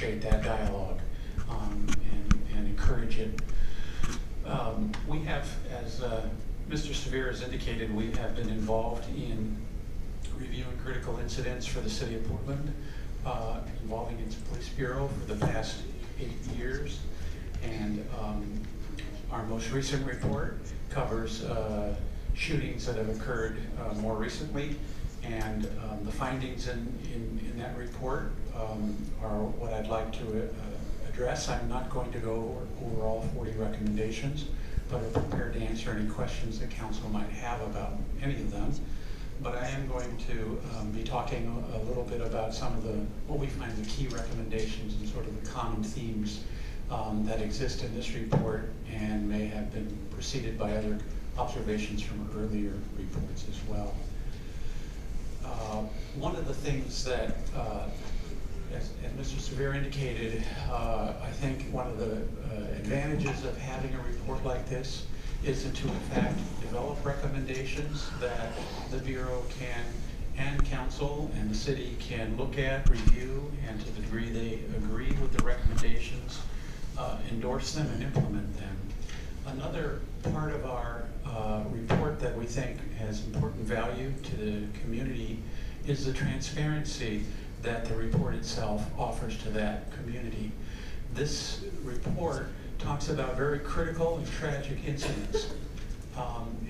appreciate that dialogue and encourage it. We have, as Mr. Severe has indicated, we have been involved in reviewing critical incidents for the city of Portland, involving its police bureau for the past 8 years. And our most recent report covers shootings that have occurred more recently. And the findings in that report are what I'd like to address. I'm not going to go over all 40 recommendations, but I'm prepared to answer any questions that council might have about any of them. But I am going to be talking a little bit about some of what we find the key recommendations and sort of the common themes that exist in this report and may have been preceded by other observations from earlier reports as well. One of the things that, as Mr. Severe indicated, I think one of the advantages of having a report like this is to, in fact, develop recommendations that the Bureau can, and council and the city can look at, review, and to the degree they agree with the recommendations, endorse them and implement them. Another part of our report that we think has important value to the community is the transparency that the report itself offers to that community. This report talks about very critical and tragic incidents,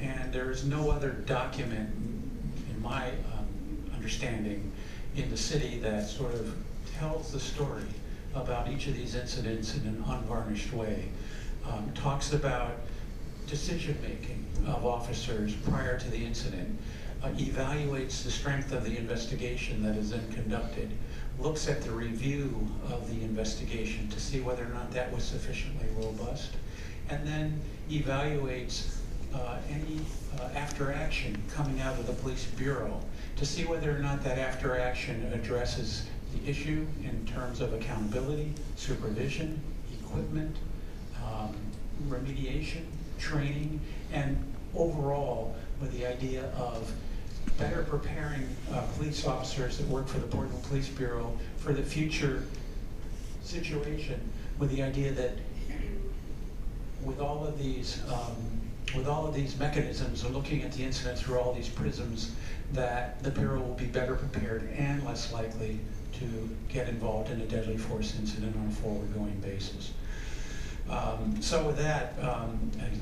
and there is no other document, in my understanding, in the city that sort of tells the story about each of these incidents in an unvarnished way. Talks about decision-making of officers prior to the incident, evaluates the strength of the investigation that is then conducted, looks at the review of the investigation to see whether or not that was sufficiently robust, and then evaluates any after action coming out of the police bureau to see whether or not that after action addresses the issue in terms of accountability, supervision, equipment, remediation, training, and overall with the idea of better preparing police officers that work for the Portland Police Bureau for the future situation, with the idea that with all of these mechanisms of looking at the incident through all these prisms, that the Bureau will be better prepared and less likely to get involved in a deadly force incident on a forward-going basis. So with that,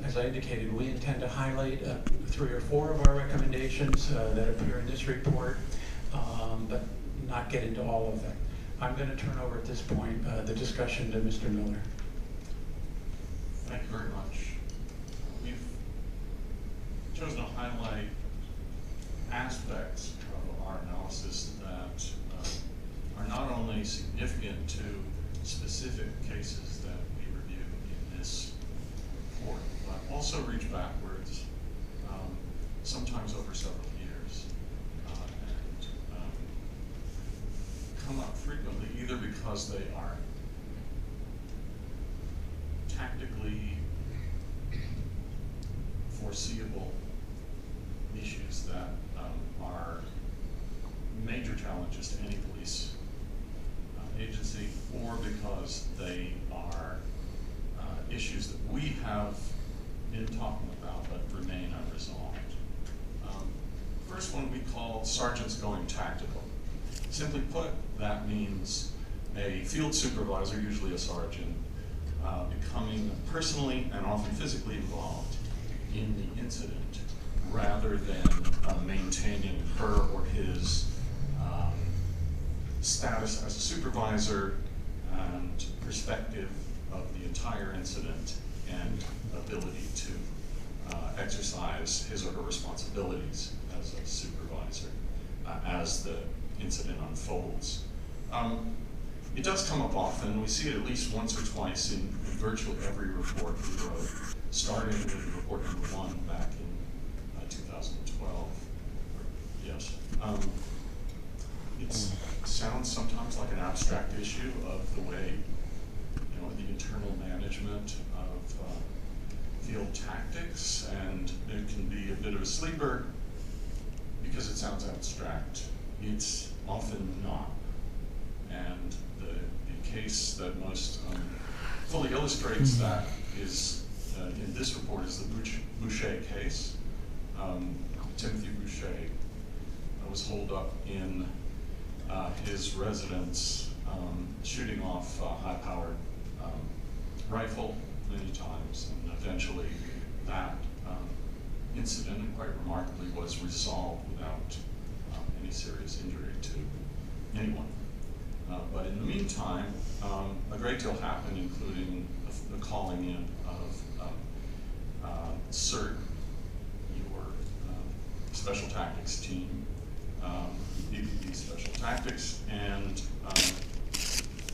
as I indicated, we intend to highlight 3 or 4 of our recommendations that appear in this report, but not get into all of them. I'm going to turn over at this point the discussion to Mr. Miller. Thank you very much. We've chosen to highlight aspects of our analysis that are not only significant to specific cases that we review in this report, but also reach backwards, sometimes over several years, and come up frequently either because they are tactically foreseeable issues that are major challenges to any police agency, or because they are issues that we have been talking about but remain unresolved. First one we call sergeants going tactical. Simply put, that means a field supervisor, usually a sergeant, becoming personally and often physically involved in the incident rather than maintaining her or his status as a supervisor and perspective of the entire incident and ability to exercise his or her responsibilities as a supervisor as the incident unfolds. It does come up often. We see it at least once or twice in virtually every report we wrote, starting with report number 1 back in 2012. Yes. It sounds sometimes like an abstract issue of the way, the internal management of field tactics, and it can be a bit of a sleeper because it sounds abstract. It's often not, and it case that most fully illustrates that is, in this report, is the Boucher case. Timothy Boucher was holed up in his residence, shooting off a high-powered rifle many times, and eventually that incident, quite remarkably, was resolved without any serious injury to anyone. But in the meantime, a great deal happened, including the calling in of CERT, your special tactics team, BBB Special Tactics, and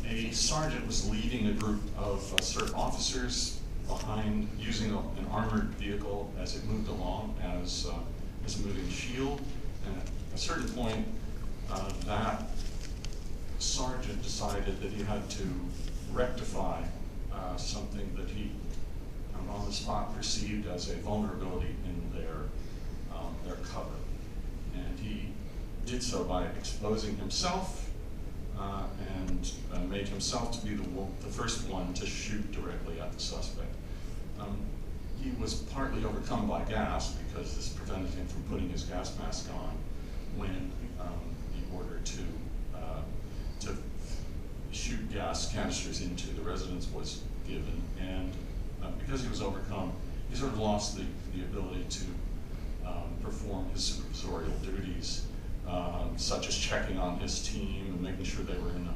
a sergeant was leading a group of CERT officers behind, using an armored vehicle as it moved along as a moving shield. And at a certain point, that sergeant decided that he had to rectify something that he on the spot perceived as a vulnerability in their cover. And he did so by exposing himself and made himself to be the first one to shoot directly at the suspect. He was partly overcome by gas, because this prevented him from putting his gas mask on when the order to shoot gas canisters into the residence was given. And because he was overcome, he sort of lost the ability to perform his supervisorial duties, such as checking on his team and making sure they were in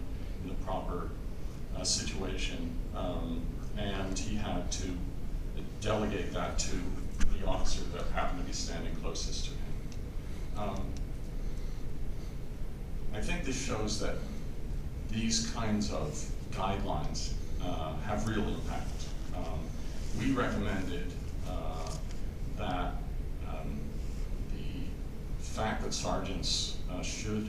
the proper situation. And he had to delegate that to the officer that happened to be standing closest to him. I think this shows that these kinds of guidelines have real impact. We recommended that the fact that sergeants should,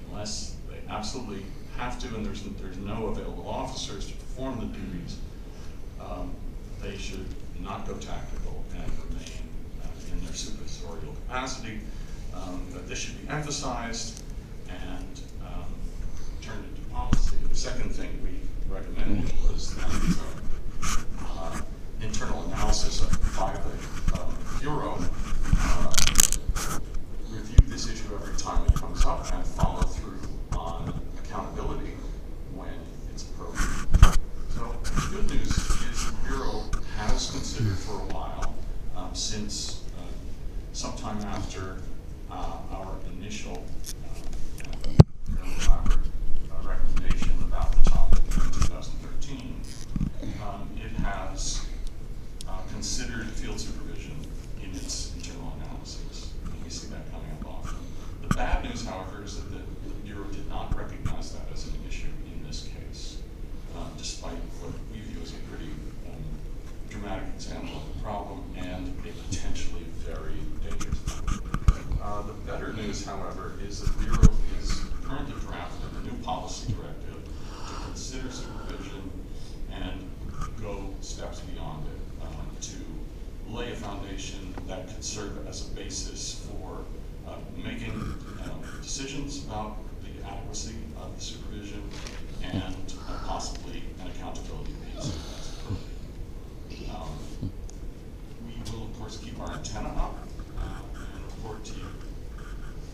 unless they absolutely have to and there's no available officers to perform the duties, they should not go tactical and remain in their supervisorial capacity, that this should be emphasized and turned into policy. The second thing we recommended was that internal analysis by the Bureau review this issue every time it comes up and follow through on accountability when it's appropriate. So the good news is the Bureau has considered for a while, since sometime after our initial recommendation about the topic in 2013, it has considered field supervision in its internal analysis. And we see that coming up often. The bad news, however, is that the Bureau did not recognize that as an issue in this case, despite what we view as a pretty dramatic example of the problem and a potentially very dangerous one. The better news, however, is that the Bureau is currently drafting a new policy directive to consider supervision and go steps beyond it, to lay a foundation that could serve as a basis for making decisions about the adequacy of the supervision and possibly an accountability piece as appropriate. We will, of course, keep our antenna up and report to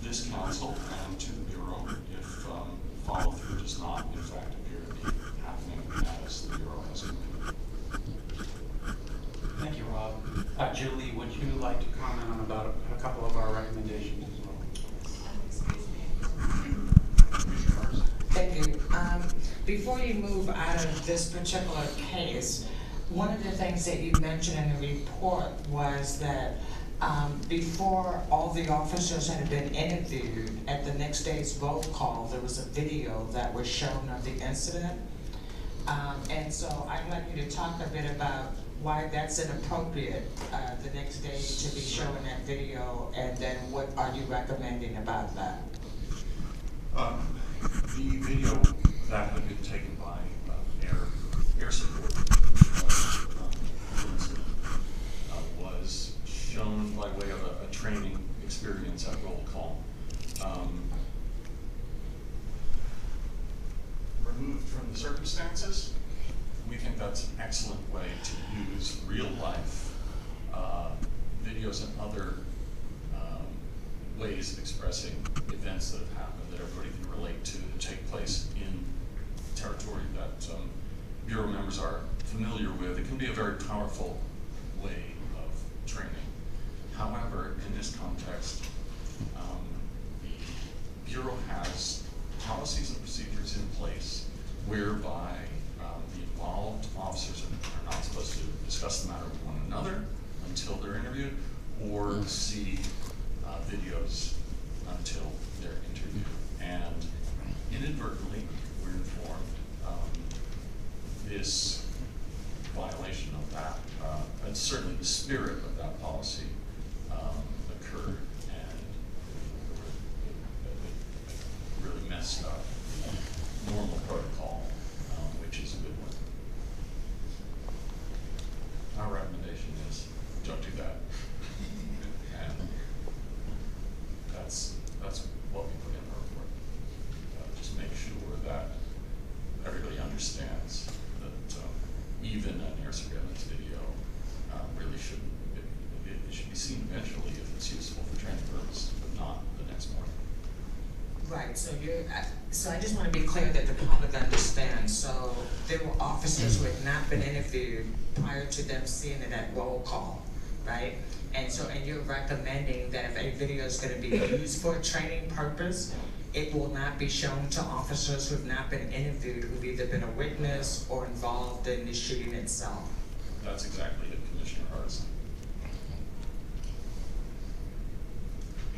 this council and to the Bureau if follow-through does not, in fact, appear to be happening as the Bureau has committed. Thank you, Rob. Julie, would you like to comment on about a couple of our recommendations as well? Excuse me. Thank you. Before you move out of this particular case, one of the things that you mentioned in the report was that before all the officers had been interviewed, at the next day's roll call, there was a video that was shown of the incident. And so I'd like you to talk a bit about why that's inappropriate the next day to be showing that video, and then what are you recommending about that? The video that had been taken by air support was shown by way of a training experience at roll call. Removed from the circumstances, we think that's an excellent way to use real-life videos and other ways of expressing events that have happened that everybody can relate to, that take place in territory that Bureau members are familiar with. It can be a very powerful way of training. However, in this context, the Bureau has policies and procedures in place whereby the involved officers are not supposed to discuss the matter with one another until they're interviewed, or see videos until they're interviewed. And inadvertently, we're informed this violation of that, and certainly the spirit of that policy occurred, and it really messed up normal protocol, which is a good one. Our recommendation is don't do that. And that's what we put in our report. Just make sure that everybody understands that even an air surveillance video really shouldn't, it should be seen eventually if it's useful for training purposes, but not the next morning. Right, so I just want to be clear that the public understands. So there were officers who had not been interviewed prior to them seeing it at roll call, right? And you're recommending that if a video is going to be used for a training purpose, it will not be shown to officers who have not been interviewed, who've either been a witness or involved in the shooting itself. That's exactly it, Commissioner Hardison.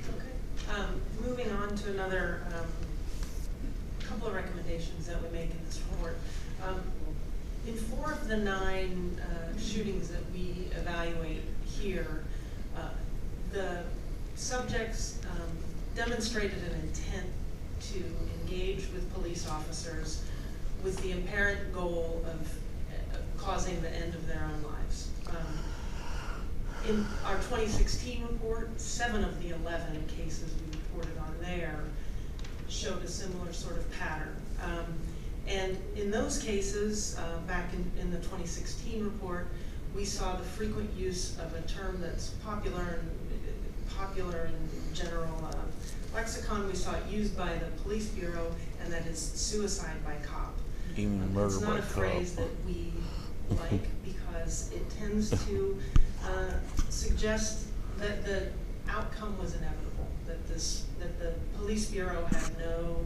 Okay. Moving on to another couple of recommendations that we make in this report. In 4 of the 9 shootings that we evaluate here, the subjects demonstrated an intent to engage with police officers with the apparent goal of causing the end of their own lives. In our 2016 report, 7 of the 11 cases we reported on there showed a similar sort of pattern. And in those cases, back in the 2016 report, we saw the frequent use of a term that's popular in general lexicon. We saw it used by the police bureau, and that is suicide by cop. Even murder it's not by a phrase cop. that we like because it tends to suggest that the outcome was inevitable, that the police bureau had no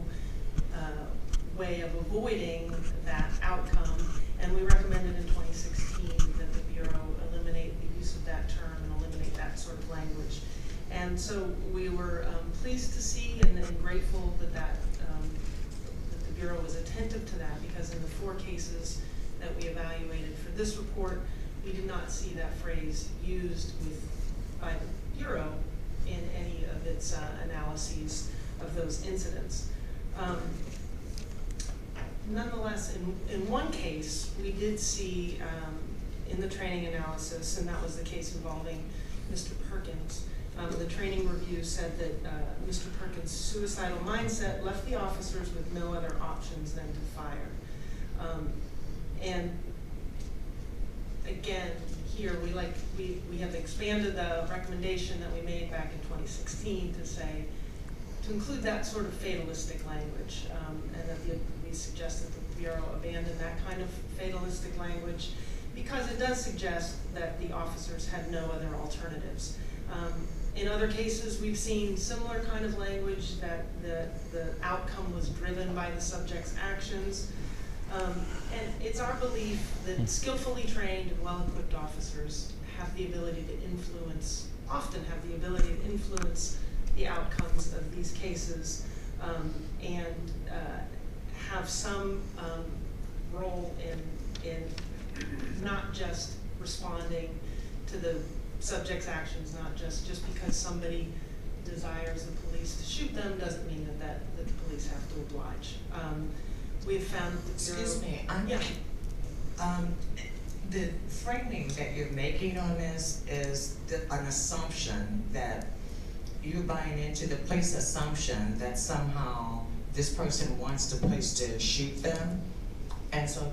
way of avoiding that outcome, and we recommended in 2016 that the bureau eliminate the use of that term and eliminate that sort of language. And so we were pleased to see and grateful that the bureau was attentive to that, because in the 4 cases that we evaluated for this report, we did not see that phrase used by the bureau in any of its analyses of those incidents. Nonetheless, in one case, we did see in the training analysis, and that was the case involving Mr. Perkins, the training review said that Mr. Perkins' suicidal mindset left the officers with no other options than to fire. And again, here we have expanded the recommendation that we made back in 2016 to include that sort of fatalistic language, and that we suggest that the Bureau abandon that kind of fatalistic language, because it does suggest that the officers had no other alternatives. In other cases, we've seen similar kind of language, that the outcome was driven by the subject's actions. And it's our belief that skillfully trained and well-equipped officers have the ability to influence, often have the ability to influence the outcomes of these cases, and have some role in not just responding to the subject's actions, not just because somebody desires the police to shoot them doesn't mean that the police have to oblige. We've found that the Bureau— Excuse me, yeah. The framing that you're making on this is an assumption that you're buying into the police assumption that somehow this person wants the police to shoot them, And so